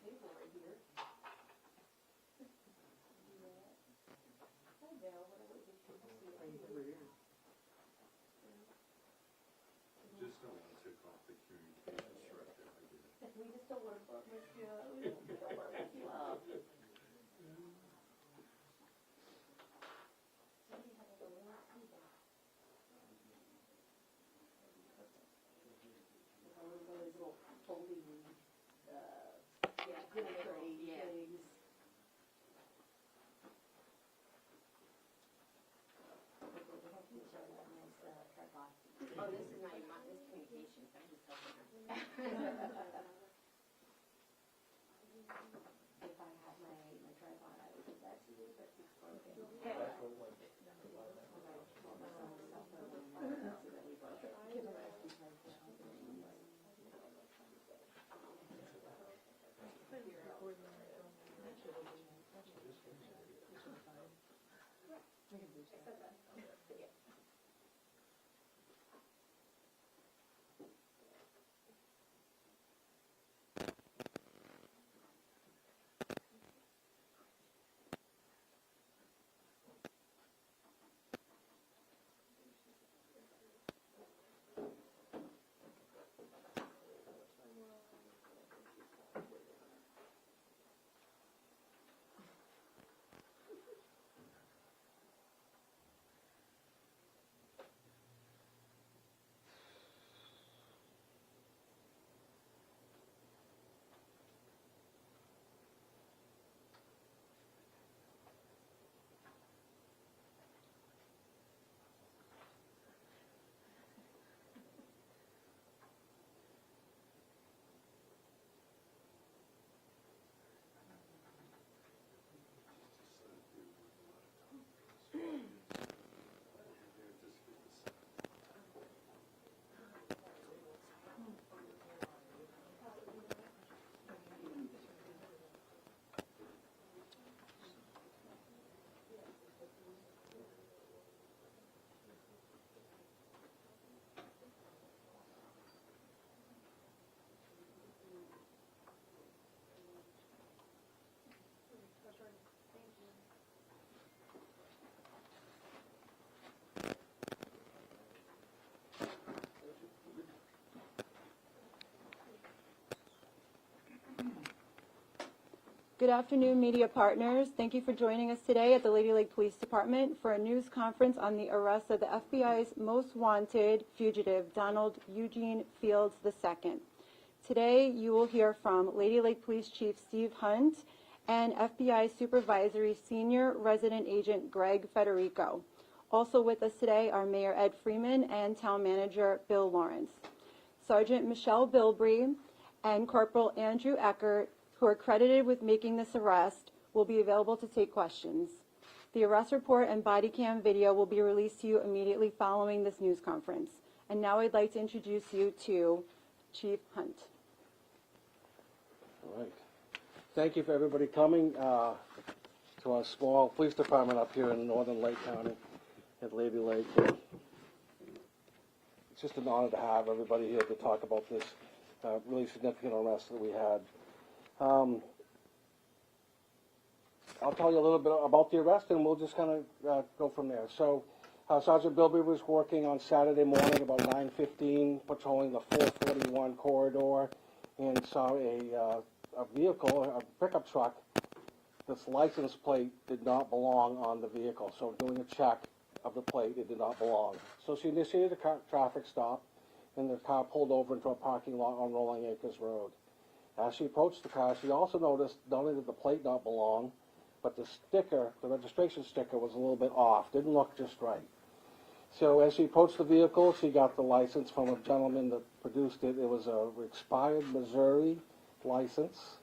table right here. I know, but I would just see it. Just don't want to take off the communications director. I get it. We just don't want to fuck my shit up. We don't want to mess you up. Somebody had like a little table. One of those little folding, dinner tray things. Oh, this is not even, this communications, I'm just helping her. If I had my tripod, I would give that to you, but it's broken. Okay. Good afternoon, media partners. Thank you for joining us today at the Lady Lake Police Department for a news conference on the arrest of the FBI's most wanted fugitive, Donald Eugene Fields II. Today, you will hear from Lady Lake Police Chief Steve Hunt and FBI Supervisory Senior Resident Agent Greg Federico. Also with us today are Mayor Ed Freeman and Town Manager Bill Lawrence. Sergeant Michelle Bilbury and Corporal Andrew Eckert, who are credited with making this arrest, will be available to take questions. The arrest report and body cam video will be released to you immediately following this news conference. And now I'd like to introduce you to Chief Hunt. All right. Thank you for everybody coming to our small police department up here in northern Lake County at Lady Lake. It's just an honor to have everybody here to talk about this really significant arrest that we had. I'll tell you a little bit about the arrest, and we'll just kind of go from there. So, Sergeant Bilby was working on Saturday morning about 9:15, patrolling the 441 corridor, and saw a vehicle, a pickup truck. This license plate did not belong on the vehicle. So, doing a check of the plate, it did not belong. So she initiated a traffic stop, and the car pulled over into a parking lot on Rolling Acres Road. As she approached the car, she also noticed not only did the plate not belong, but the sticker, the registration sticker, was a little bit off. Didn't look just right. So as she approached the vehicle, she got the license from a gentleman that produced it. It was a expired Missouri license.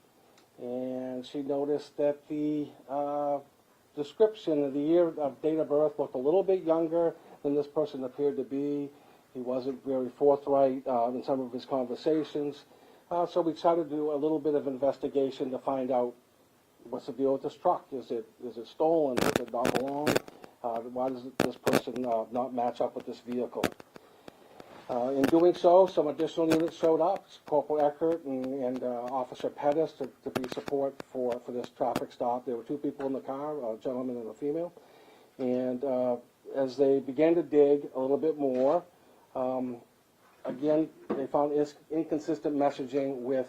And she noticed that the description of the year of date of birth looked a little bit younger than this person appeared to be. He wasn't very forthright in some of his conversations. So we decided to do a little bit of investigation to find out what's the deal with this truck. Is it stolen? Does it not belong? Why does this person not match up with this vehicle? In doing so, some additional units showed up, Corporal Eckert and Officer Pettis to be support for this traffic stop. There were two people in the car, a gentleman and a female. And as they began to dig a little bit more, again, they found inconsistent messaging with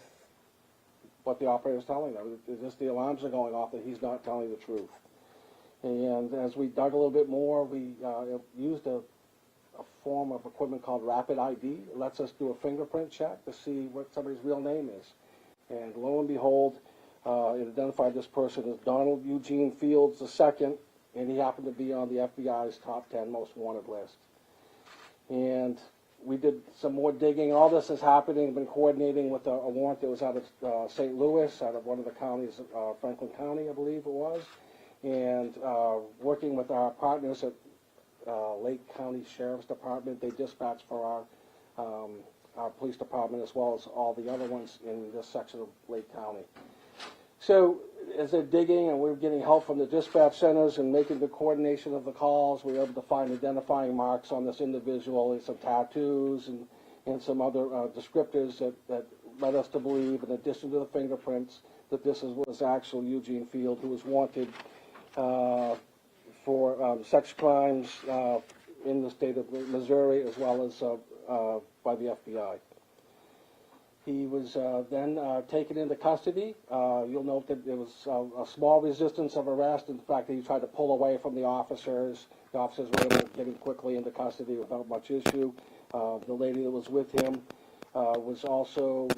what the operator is telling them. Just the alarms are going off that he's not telling the truth. And as we dug a little bit more, we used a form of equipment called Rapid ID. It lets us do a fingerprint check to see what somebody's real name is. And lo and behold, it identified this person as Donald Eugene Fields II, and he happened to be on the FBI's top 10 most wanted list. And we did some more digging. All this is happening. I've been coordinating with a warrant that was out of St. Louis, out of one of the counties, Franklin County, I believe it was, and working with our partners at Lake County Sheriff's Department. They dispatch for our police department as well as all the other ones in this section of Lake County. So as they're digging and we're getting help from the dispatch centers and making the coordination of the calls, we were able to find identifying marks on this individual, and some tattoos and some other descriptors that led us to believe, in addition to the fingerprints, that this was actual Eugene Field, who was wanted for sex crimes in the state of Missouri as well as by the FBI. He was then taken into custody. You'll note that there was a small resistance of arrest, and the fact that he tried to pull away from the officers. The officers were able to get him quickly into custody without much issue. The lady that was with him was also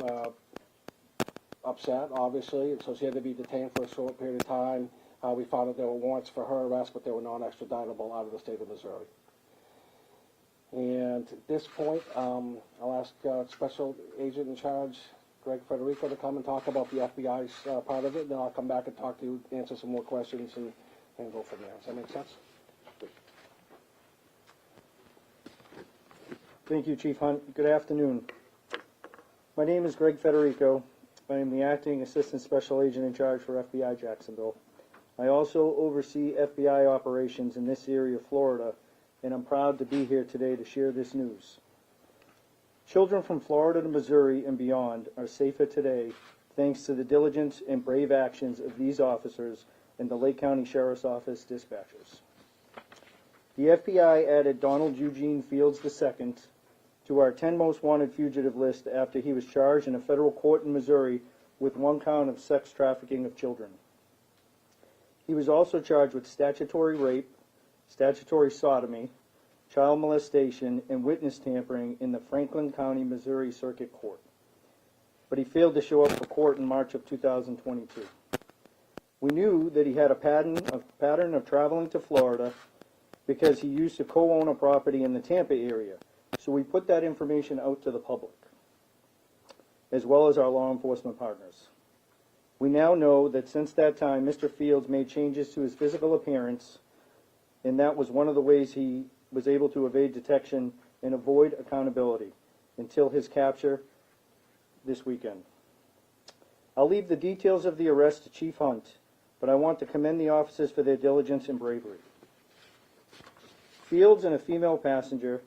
upset, obviously, and so she had to be detained for a short period of time. We found that there were warrants for her arrest, but they were non-extraditable out of the state of Missouri. And at this point, I'll ask Special Agent in Charge, Greg Federico, to come and talk about the FBI's part of it. Then I'll come back and talk to you, answer some more questions, and go from there. Does that make sense? Thank you, Chief Hunt. Good afternoon. My name is Greg Federico. I am the Acting Assistant Special Agent in Charge for FBI Jacksonville. I also oversee FBI operations in this area of Florida, and I'm proud to be here today to share this news. Children from Florida to Missouri and beyond are safer today thanks to the diligence and brave actions of these officers and the Lake County Sheriff's Office dispatchers. The FBI added Donald Eugene Fields II to our 10 most wanted fugitive list after he was charged in a federal court in Missouri with one count of sex trafficking of children. He was also charged with statutory rape, statutory sodomy, child molestation, and witness tampering in the Franklin County, Missouri Circuit Court. But he failed to show up for court in March of 2022. We knew that he had a pattern of traveling to Florida because he used to co-own a property in the Tampa area, so we put that information out to the public, as well as our law enforcement partners. We now know that since that time, Mr. Fields made changes to his physical appearance, and that was one of the ways he was able to evade detection and avoid accountability until his capture this weekend. I'll leave the details of the arrest to Chief Hunt, but I want to commend the officers for their diligence and bravery. Fields and a female passenger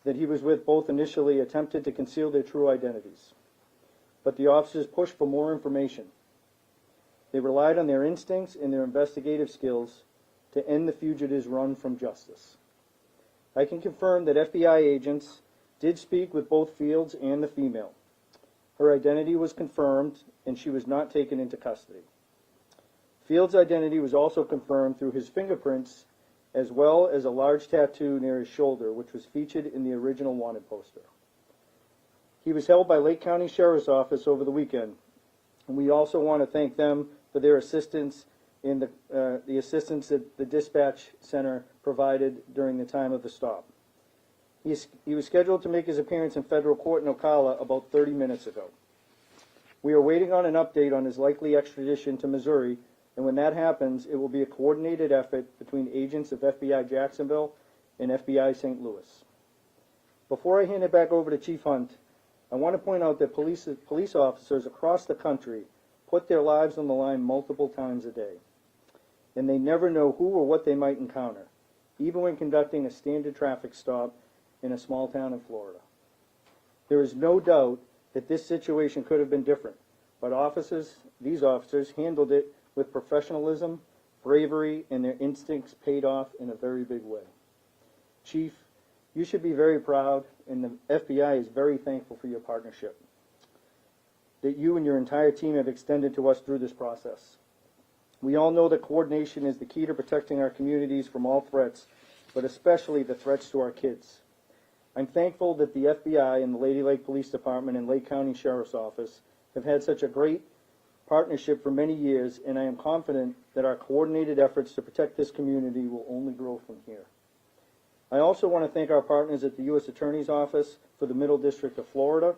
that he was with both initially attempted to conceal their true identities, but the officers pushed for more information. They relied on their instincts and their investigative skills to end the fugitives' run from justice. I can confirm that FBI agents did speak with both Fields and the female. Her identity was confirmed, and she was not taken into custody. Fields' identity was also confirmed through his fingerprints, as well as a large tattoo near his shoulder, which was featured in the original wanted poster. He was held by Lake County Sheriff's Office over the weekend, and we also want to thank them for their assistance in the assistance that the dispatch center provided during the time of the stop. He was scheduled to make his appearance in federal court in Ocala about 30 minutes ago. We are waiting on an update on his likely extradition to Missouri, and when that happens, it will be a coordinated effort between agents of FBI Jacksonville and FBI St. Louis. Before I hand it back over to Chief Hunt, I want to point out that police officers across the country put their lives on the line multiple times a day, and they never know who or what they might encounter, even when conducting a standard traffic stop in a small town in Florida. There is no doubt that this situation could have been different, but these officers handled it with professionalism, bravery, and their instincts paid off in a very big way. Chief, you should be very proud, and the FBI is very thankful for your partnership that you and your entire team have extended to us through this process. We all know that coordination is the key to protecting our communities from all threats, but especially the threats to our kids. I'm thankful that the FBI and the Lady Lake Police Department and Lake County Sheriff's Office have had such a great partnership for many years, and I am confident that our coordinated efforts to protect this community will only grow from here. I also want to thank our partners at the U.S. Attorney's Office for the Middle District of Florida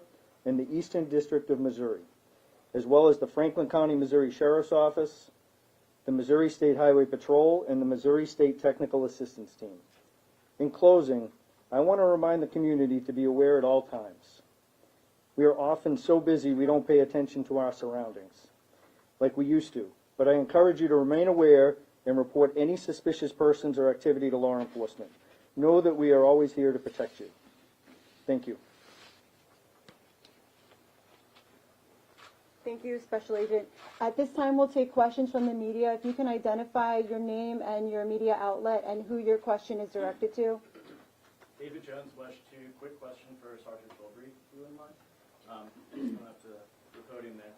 and the Eastern District of Missouri, as well as the Franklin County, Missouri Sheriff's Office, the Missouri State Highway Patrol, and the Missouri State Technical Assistance Team. In closing, I want to remind the community to be aware at all times. We are often so busy we don't pay attention to our surroundings like we used to, but I encourage you to remain aware and report any suspicious persons or activity to law enforcement. Know that we are always here to protect you. Thank you. Thank you, Special Agent. At this time, we'll take questions from the media. If you can identify your name and your media outlet and who your question is directed to. David Jones, West 2. Quick question for Sergeant Bilbury, if you wouldn't mind. Just going up to the podium there.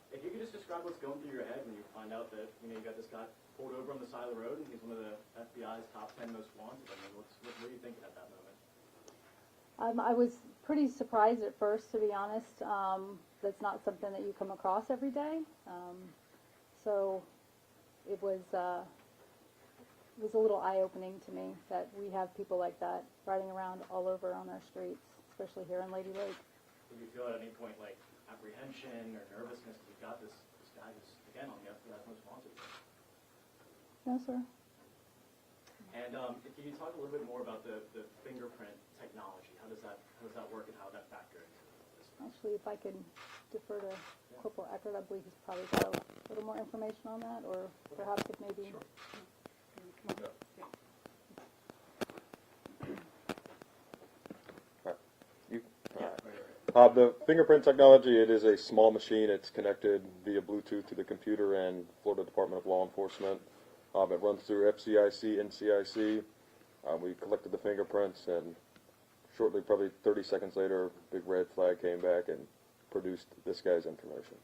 If you could just describe what's going through your head when you find out that you got this guy pulled over on the side of the road and he's one of the FBI's top 10 most wanted. I mean, what were you thinking at that moment? I was pretty surprised at first, to be honest. That's not something that you come across every day. So it was a little eye-opening to me that we have people like that riding around all over on our streets, especially here in Lady Lake. Did you feel at any point like apprehension or nervousness that you've got this guy who's, again, on the FBI's most wanted? No, sir. And can you talk a little bit more about the fingerprint technology? How does that work and how that factor into this? Actually, if I could defer to Corporal Eckert, I believe he's probably got a little more information on that, or perhaps if maybe... The fingerprint technology, it is a small machine. It's connected via Bluetooth to the computer and Florida Department of Law Enforcement. It runs through FCIC and CIC. We collected the fingerprints, and shortly, probably 30 seconds later, big red flag came back and produced this guy's information.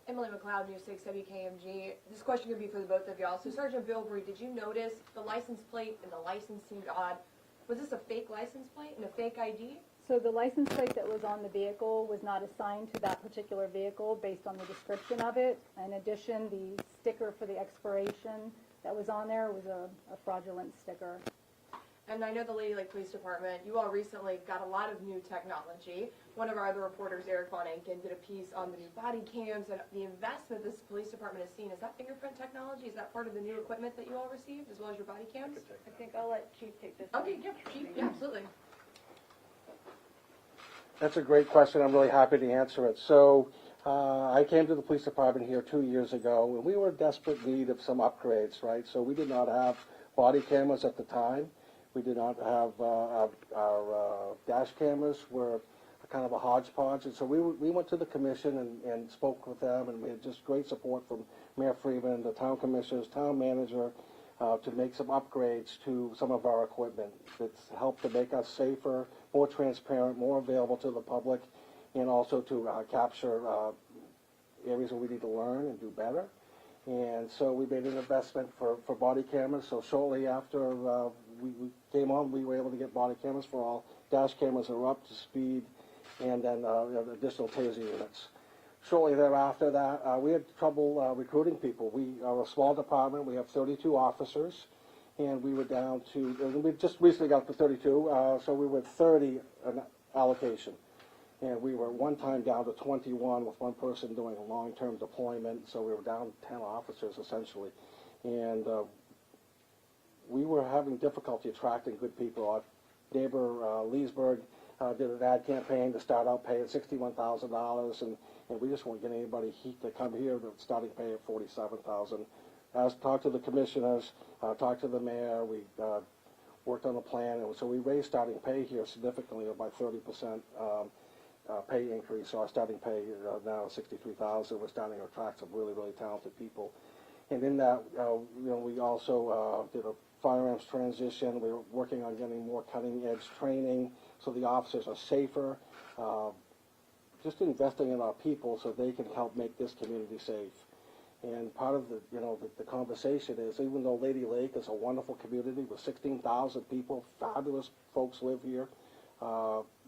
Emily McLeod, News 6 WKMG. This question could be for the both of y'all. So Sergeant Bilbury, did you notice the license plate and the license seemed odd? Was this a fake license plate and a fake ID? So the license plate that was on the vehicle was not assigned to that particular vehicle based on the description of it. In addition, the sticker for the expiration that was on there was a fraudulent sticker. And I know the Lady Lake Police Department, you all recently got a lot of new technology. One of our other reporters, Eric Von Anken, did a piece on the new body cams and the investment this police department has seen. Is that fingerprint technology? Is that part of the new equipment that you all received, as well as your body cams? I think I'll let Chief take this. Okay, yeah, Chief, yeah, absolutely. That's a great question. I'm really happy to answer it. So I came to the police department here 2 years ago, and we were in desperate need of some upgrades, right? So we did not have body cameras at the time. We did not have our dash cameras were kind of a hodgepodge. And so we went to the commission and spoke with them, and we had just great support from Mayor Freeman, the town commissioners, town manager, to make some upgrades to some of our equipment. It's helped to make us safer, more transparent, more available to the public, and also to capture areas where we need to learn and do better. And so we made an investment for body cameras. So shortly after we came on, we were able to get body cameras for all. Dash cameras are up to speed, and then additional taser units. Shortly thereafter that, we had trouble recruiting people. We are a small department. We have 32 officers, and we were down to, we just recently got to 32, so we were 30 an allocation. And we were one time down to 21 with one person doing a long-term deployment, so we were down 10 officers essentially. And we were having difficulty attracting good people. Our neighbor, Leesburg, did an ad campaign to start out paying $61,000, and we just weren't getting anybody to come here that starting pay at $47,000. Talked to the commissioners, talked to the mayor. We worked on a plan, and so we raised starting pay here significantly by 30% pay increase. So our starting pay now is $63,000. We're starting to attract some really, really talented people. And in that, we also did a firearms transition. We were working on getting more cutting-edge training so the officers are safer. Just investing in our people so they can help make this community safe. And part of the conversation is, even though Lady Lake is a wonderful community with 16,000 people, fabulous folks live here,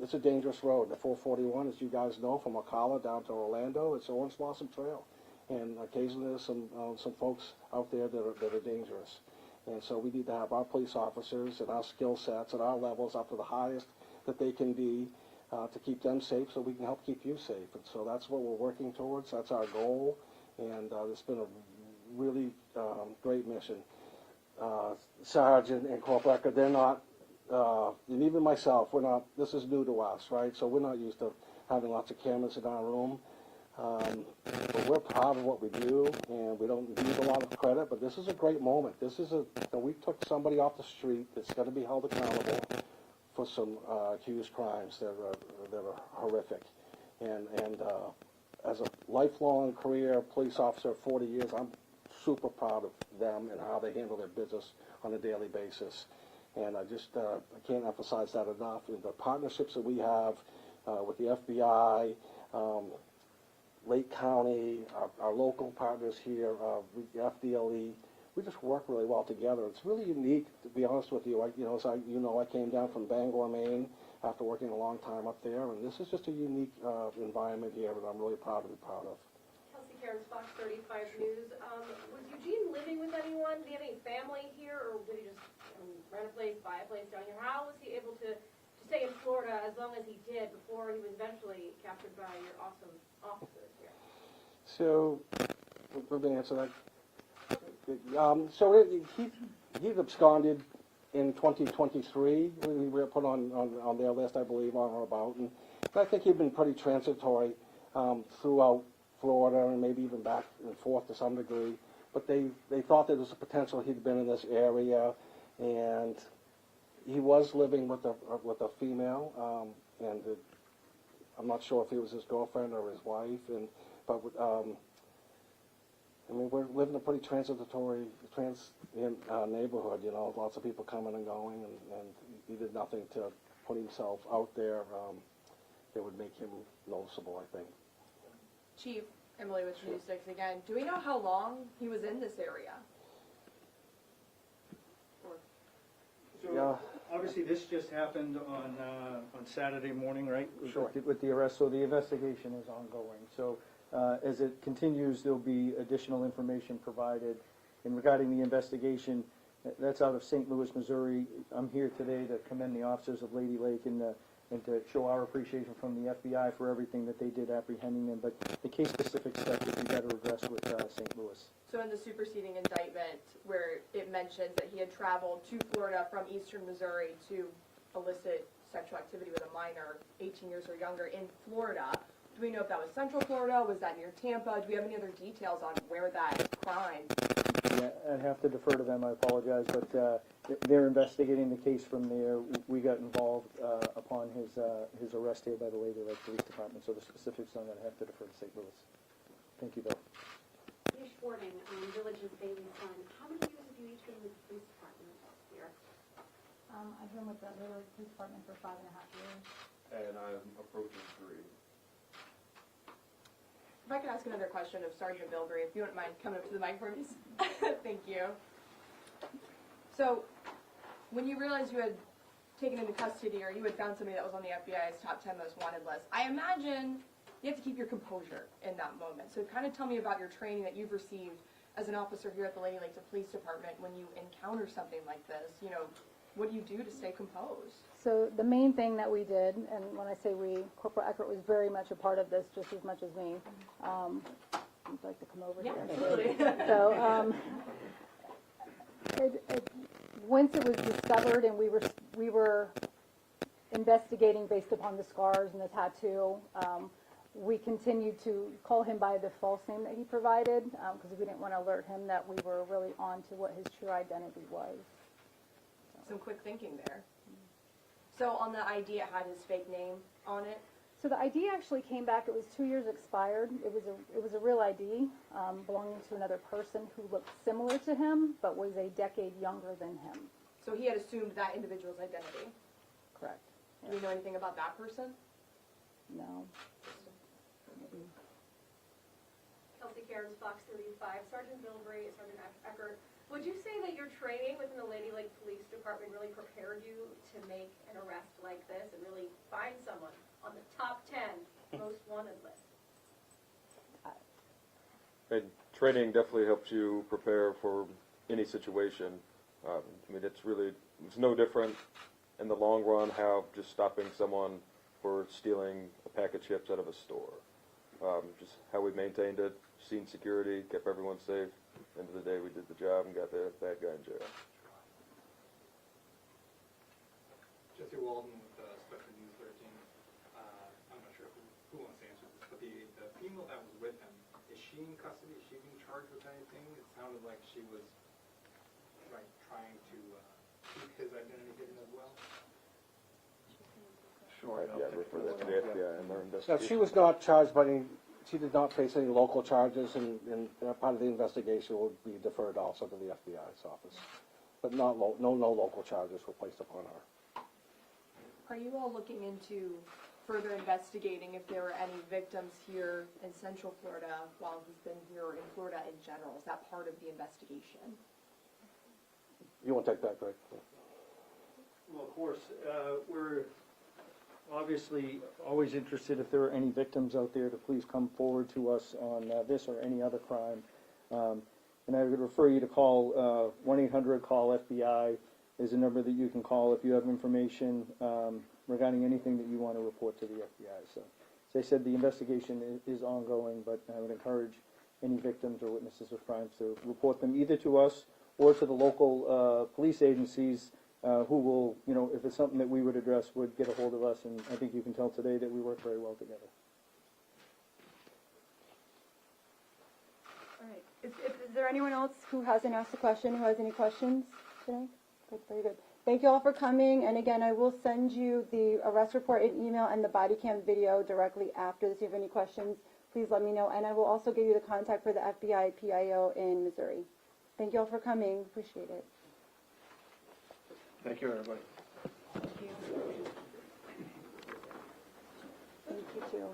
it's a dangerous road. The 441, as you guys know, from Ocala down to Orlando, it's Orange Blossom Trail. And occasionally there's some folks out there that are dangerous. And so we need to have our police officers and our skill sets and our levels up to the highest that they can be to keep them safe so we can help keep you safe. And so that's what we're working towards. That's our goal. And it's been a really great mission. Sergeant and Corporal Ecker, they're not, and even myself, this is new to us, right? So we're not used to having lots of cameras in our room. But we're proud of what we do, and we don't need a lot of credit, but this is a great moment. We took somebody off the street that's going to be held accountable for some accused crimes that are horrific. And as a lifelong career police officer, 40 years, I'm super proud of them and how they handle their business on a daily basis. And I can't emphasize that enough. And the partnerships that we have with the FBI, Lake County, our local partners here, the FDLE, we just work really well together. It's really unique, to be honest with you. I came down from Bangor, Maine, after working a long time up there, and this is just a unique environment here that I'm really proud to be part of. Kelsey Cairns, Fox 35 News. Was Eugene living with anyone? Did he have any family here, or did he just rent a place, buy a place down here? How was he able to stay in Florida as long as he did before he was eventually captured by your awesome officers here? So, let me answer that. So he absconded in 2023. We were put on their list, I believe, on or about. And I think he'd been pretty transitory throughout Florida and maybe even back and forth to some degree. But they thought there was a potential he'd been in this area, and he was living with a female, and I'm not sure if it was his girlfriend or his wife, but we're living in a pretty transitory neighborhood, lots of people coming and going, and he did nothing to put himself out there that would make him noticeable, I think. Chief, Emily with News 6 again. Do we know how long he was in this area? So, obviously, this just happened on Saturday morning, right? Sure. With the arrest, so the investigation is ongoing. So, as it continues, there'll be additional information provided. And regarding the investigation, that's out of St. Louis, Missouri. I'm here today to commend the officers of Lady Lake and to show our appreciation from the FBI for everything that they did apprehending them. But the case-specific steps would be better addressed with St. Louis. So in the superseding indictment, where it mentions that he had traveled to Florida from eastern Missouri to elicit sexual activity with a minor, 18 years or younger, in Florida, do we know if that was Central Florida? Was that near Tampa? Do we have any other details on where that crime? Yeah, I'd have to defer to them. I apologize, but they're investigating the case from there. We got involved upon his arrest here by the Lady Lake Police Department, so the specifics on that I have to defer to St. Louis. Thank you, Bill. Ish Fording, Village's Bailey Son. How many years have you each been with the police department here? I've been with the Lady Lake Police Department for 5.5 years. And I'm approaching 3. If I could ask another question of Sergeant Bilbury, if you wouldn't mind coming up to the microphone, please. Thank you. So, when you realized you had taken into custody, or you had found somebody that was on the FBI's top 10 most wanted list, I imagine you have to keep your composure in that moment. So kind of tell me about your training that you've received as an officer here at the Lady Lake Police Department when you encounter something like this. What do you do to stay composed? So the main thing that we did, and when I say we, Corporal Eckert was very much a part of this, just as much as me. You'd like to come over Yeah, here? absolutely. So once it was discovered, and we were investigating based upon the scars and the tattoo, we continued to call him by the false name that he provided because we didn't want to alert him that we were really on to what his true identity was. So. Some quick thinking there. So on the ID, it had his fake name on it. So the ID actually came back, it was 2 years expired. It was a real ID belonging to another person who looked similar to him, but was a decade younger than him. So he had assumed that individual's identity. Correct. Do we know anything about that person? No. Kelsey Cairns, Fox 35, Sergeant Bilbury, Sergeant Eckert. Would you say that your training within the Lady Lake Police Department really prepared you to make an arrest like this and really find someone on the top 10 most wanted list? And training definitely helps you prepare for any situation. I mean, it's no different in the long run how just stopping someone for stealing a pack of chips out of a store. Just how we maintained it, scene security, kept everyone safe. End of the day, we did the job and got the bad guy in jail. Jesse Walden with Special News 13. I'm not sure who wants to answer this, but the female that was with him, is she in custody? Is she being charged with anything? It sounded like she was trying to keep his identity hidden as well. Sure. Yeah, refer that to the FBI and their So investigation. she was not charged by any, she did not face any local charges, and part of the investigation would be deferred also to the FBI's office. But no local charges were placed upon her. Are you all looking into further investigating if there were any victims here in Central Florida while he's been here or in Florida in general? Is that part of the investigation? You want to take that, Greg? Well, of course, we're obviously always interested if there are any victims out there to please come forward to us on this or any other crime. And I would refer you to call 1-800-CALL-FBI is a number that you can call if you have information regarding anything that you want to report to the FBI. So, as I said, the investigation is ongoing, but I would encourage any victims or witnesses of crimes to report them either to us or to the local police agencies who will, if it's something that we would address, would get a hold of us. And I think you can tell today that we work very well together. All right. Is there anyone else who hasn't asked a question, who has any questions today? Good, very good. Thank you all for coming. And again, I will send you the arrest report in email and the body cam video directly after this. If you have any questions, please let me know. And I will also give you the contact for the FBI PIO in Missouri. Thank you all for coming. Appreciate it. Thank you, everybody. Thank you too.